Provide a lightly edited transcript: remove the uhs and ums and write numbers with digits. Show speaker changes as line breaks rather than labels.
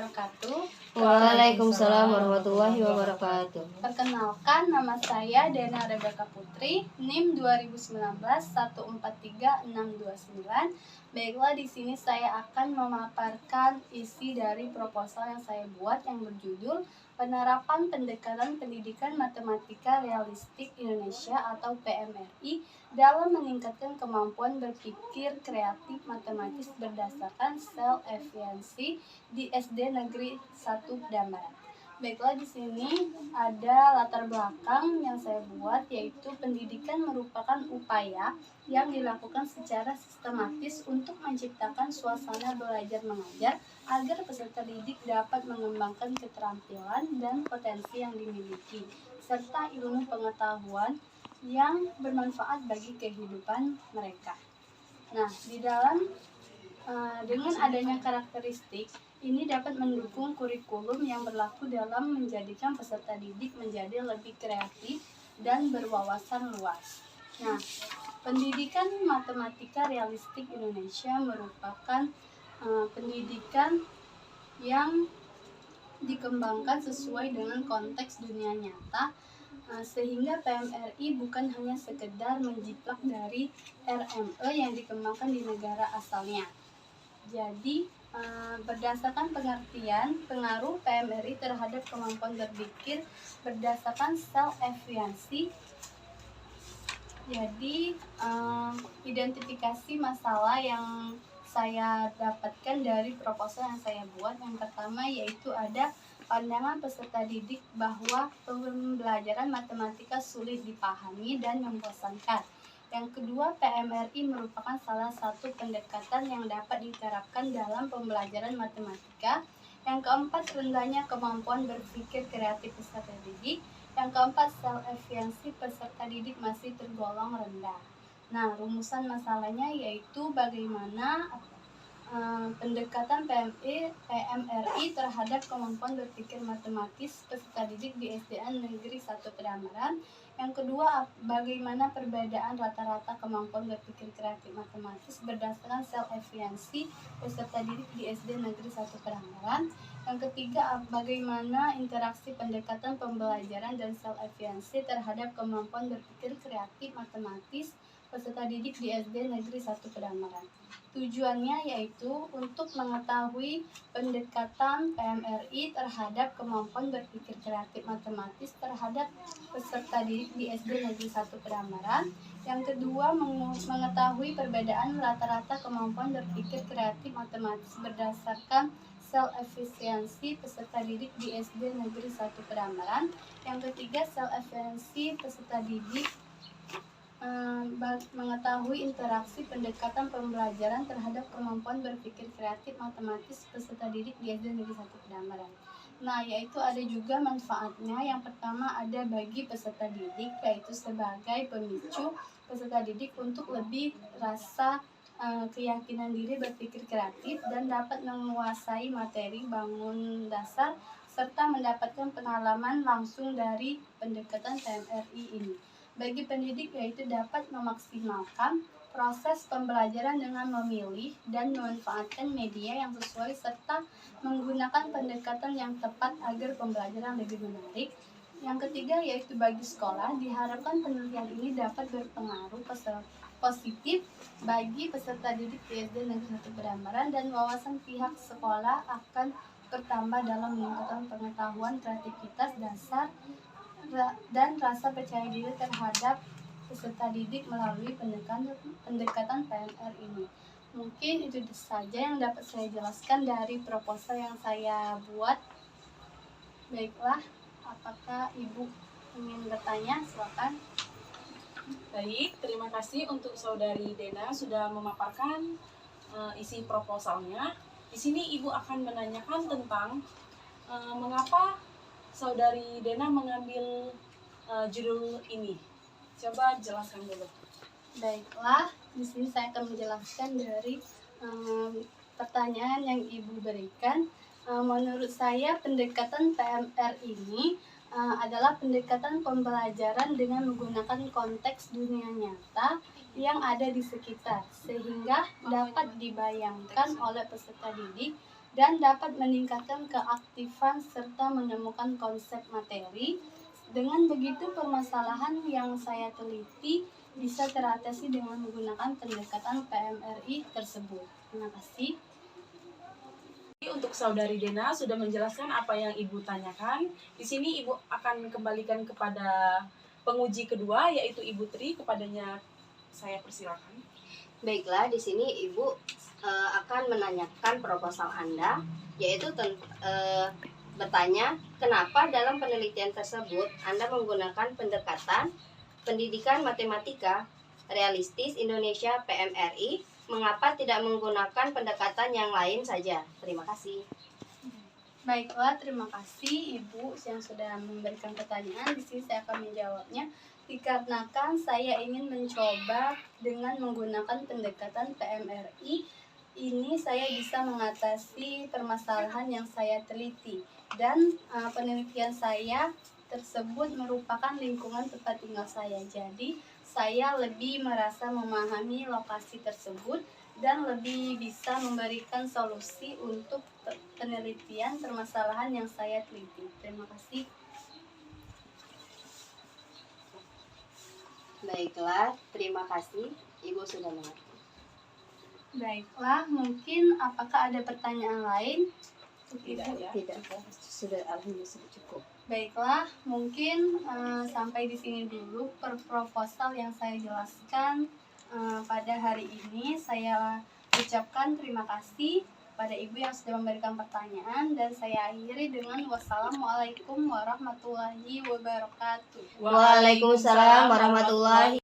wabarakatuh.
Waalaikumsalam warahmatullahi wabarakatuh.
Perkenalkan, nama saya Dena Rebeka Putri, NIM 2019 143-629. Baiklah, di sini saya akan memaparkan isi dari proposal yang saya buat yang berjudul Penerapan Pendekatan Pendidikan Matematika Realistik Indonesia atau PMRI dalam meningkatkan kemampuan berpikir kreatif matematis berdasarkan sel efisiensi di SD Negeri 1 Dambaran. Baiklah, di sini ada latar belakang yang saya buat, yaitu pendidikan merupakan upaya yang dilakukan secara sistematis untuk menciptakan suasana belajar mengajar agar peserta didik dapat mengembangkan keterampilan dan potensi yang dimiliki, serta ilmu pengetahuan yang bermanfaat bagi kehidupan mereka. Nah, dengan adanya karakteristik ini dapat mendukung kurikulum yang berlaku dalam menjadikan peserta didik menjadi lebih kreatif dan berwawasan luas. Nah, pendidikan matematika realistik Indonesia merupakan pendidikan yang dikembangkan sesuai dengan konteks dunia nyata, sehingga PMRI bukan hanya sekedar menjiplak dari RME yang dikembangkan di negara asalnya. Jadi, berdasarkan pengertian pengaruh PMRI terhadap kemampuan berpikir berdasarkan sel efisiensi. Jadi, identifikasi masalah yang saya dapatkan dari proposal yang saya buat, yang pertama yaitu ada pandangan peserta didik bahwa pembelajaran matematika sulit dipahami dan membosankan. Yang kedua, PMRI merupakan salah satu pendekatan yang dapat diterapkan dalam pembelajaran matematika. Yang keempat, rendahnya kemampuan berpikir kreatif peserta didik. Yang keempat, sel efisiensi peserta didik masih tergolong rendah. Nah, rumusan masalahnya yaitu bagaimana pendekatan PMRI terhadap kemampuan berpikir matematis peserta didik di SDN Negeri 1 Perambaran. Yang kedua, bagaimana perbedaan rata-rata kemampuan berpikir kreatif matematis berdasarkan sel efisiensi peserta didik di SD Negeri 1 Perambaran. Yang ketiga, bagaimana interaksi pendekatan pembelajaran dan sel efisiensi terhadap kemampuan berpikir kreatif matematis peserta didik di SD Negeri 1 Perambaran. Tujuannya yaitu untuk mengetahui pendekatan PMRI terhadap kemampuan berpikir kreatif matematis terhadap peserta didik di SD Negeri 1 Perambaran. Yang kedua, mengetahui perbedaan rata-rata kemampuan berpikir kreatif matematis berdasarkan sel efisiensi peserta didik di SD Negeri 1 Perambaran. Yang ketiga, sel efisiensi peserta didik mengetahui interaksi pendekatan pembelajaran terhadap kemampuan berpikir kreatif matematis peserta didik di SD Negeri 1 Perambaran. Nah, yaitu ada juga manfaatnya. Yang pertama, ada bagi peserta didik, yaitu sebagai pemicu peserta didik untuk lebih rasa keyakinan diri berpikir kreatif dan dapat menguasai materi bangun dasar serta mendapatkan pengalaman langsung dari pendekatan PMRI ini. Bagi pendidik, yaitu dapat memaksimalkan proses pembelajaran dengan memilih dan memanfaatkan media yang sesuai serta menggunakan pendekatan yang tepat agar pembelajaran lebih menarik. Yang ketiga, yaitu bagi sekolah, diharapkan penelitian ini dapat berpengaruh positif bagi peserta didik di SD Negeri 1 Perambaran dan wawasan pihak sekolah akan bertambah dalam meningkatkan pengetahuan kreativitas dasar dan rasa percaya diri terhadap peserta didik melalui pendekatan PMR ini. Mungkin itu saja yang dapat saya jelaskan dari proposal yang saya buat. Baiklah, apakah Ibu ingin bertanya? Silakan.
Baik, terima kasih untuk Saudari Dena sudah memaparkan isi proposalnya. Di sini Ibu akan menanyakan tentang mengapa Saudari Dena mengambil judul ini. Coba jelaskan dulu.
Baiklah, di sini saya akan menjelaskan dari pertanyaan yang Ibu berikan. Menurut saya, pendekatan PMR ini adalah pendekatan pembelajaran dengan menggunakan konteks dunia nyata yang ada di sekitar, sehingga dapat dibayangkan oleh peserta didik dan dapat meningkatkan keaktifan serta menemukan konsep materi. Dengan begitu, permasalahan yang saya teliti bisa teratasi dengan menggunakan pendekatan PMRI tersebut. Terima kasih.
Untuk saudari Dena sudah menjelaskan apa yang Ibu tanyakan. Di sini Ibu akan kembalikan kepada penguji kedua, yaitu Ibu Tri. Kepadanya saya persilakan.
Baiklah, di sini Ibu akan menanyakan proposal Anda, yaitu bertanya kenapa dalam penelitian tersebut Anda menggunakan pendekatan pendidikan matematika realistis Indonesia PMRI, mengapa tidak menggunakan pendekatan yang lain saja? Terima kasih.
Baiklah, terima kasih Ibu yang sudah memberikan pertanyaan. Di sini saya akan menjawabnya. Dikarenakan saya ingin mencoba dengan menggunakan pendekatan PMRI, ini saya bisa mengatasi permasalahan yang saya teliti. Dan penelitian saya tersebut merupakan lingkungan tempat tinggal saya. Jadi, saya lebih merasa memahami lokasi tersebut dan lebih bisa memberikan solusi untuk penelitian permasalahan yang saya teliti. Terima kasih.
Baiklah, terima kasih. Ibu sudah mengerti.
Baiklah, mungkin apakah ada pertanyaan lain?
Tidak ya?
Tidak, sudah alhamdulillah sudah cukup.
Baiklah, mungkin sampai di sini dulu proposal yang saya jelaskan pada hari ini. Saya ucapkan terima kasih pada Ibu yang sudah memberikan pertanyaan, dan saya akhiri dengan wassalamualaikum warahmatullahi wabarakatuh.
Waalaikumsalam warahmatullahi